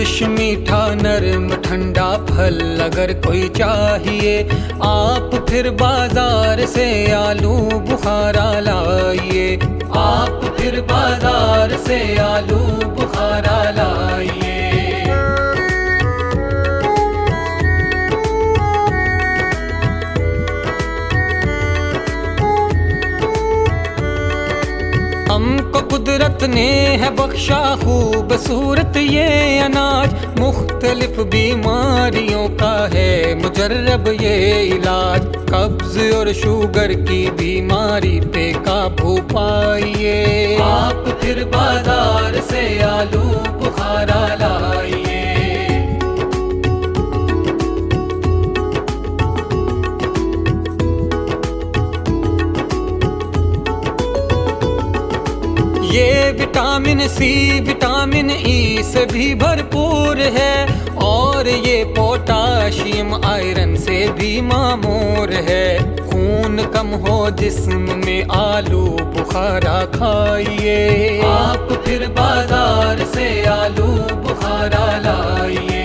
खुश मीठा नरम ठंडा फल अगर कोई चाहिए, आप फिर बाजार से आलू बुखारा लाइए। आप फिर बाजार से आलू बुखारा लाइए। हमको कुदरत ने है बख्शा खूबसूरत ये अनाज, मुख्तलिफ बीमारियों का है मुजर्रब ये इलाज। कब्ज और शुगर की बीमारी पे काबू पाइए। आप फिर बाजार से आलू बुखारा लाइए। ये विटामिन सी विटामिन ई से भी भरपूर है, और ये पोटाशियम आयरन से भी मामूर है। खून कम हो जिस्म में आलू बुखारा खाइए। आप फिर बाजार से आलू बुखारा लाइए।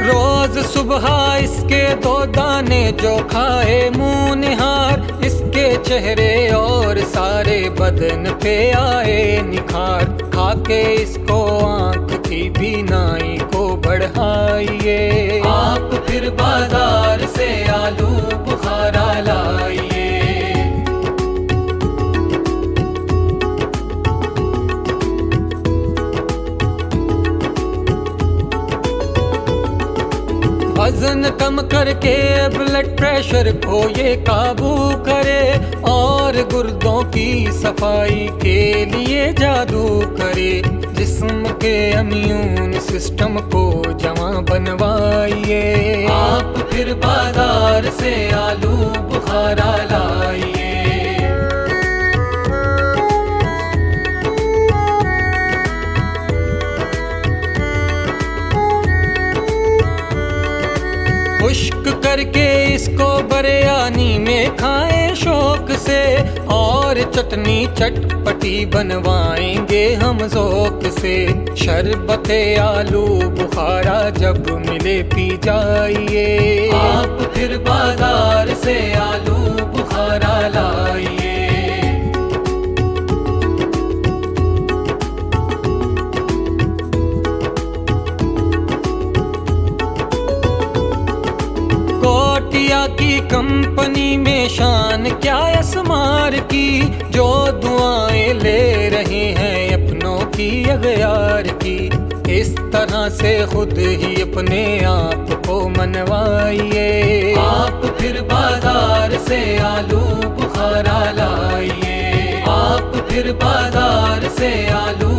रोज सुबह इसके 2 दाने जो खाए मुँह निहार, इसके चेहरे और सारे बदन पे आए निखार। खाके इसको आँख की बीनाई को बढ़ाइए। आप फिर बाजार से आलू बुखारा लाइए। वजन कम करके ब्लड प्रेशर को ये काबू करे, और गुर्दों की सफाई के लिए जादू करे। जिस्म के इम्यून सिस्टम को जमा बनवाइए। आप फिर बाजार से आलू बुखारा लाइए। खुश्क करके इसको बरयानी में खाएं शौक से, और चटनी चटपटी बनवाएंगे हम ज़ौक़ से। शरबते आलू बुखारा जब मिले पी जाइए। आप फिर बाजार से आलू बुखारा लाइए। कोटिया की कंपनी में शान क्या असमार की, जो दुआएं ले रहे हैं अपनों की अगयार की। इस तरह से खुद ही अपने आप को मनवाइए। आप फिर बाजार से आलू बुखारा लाइए। आप फिर बाजार से आलू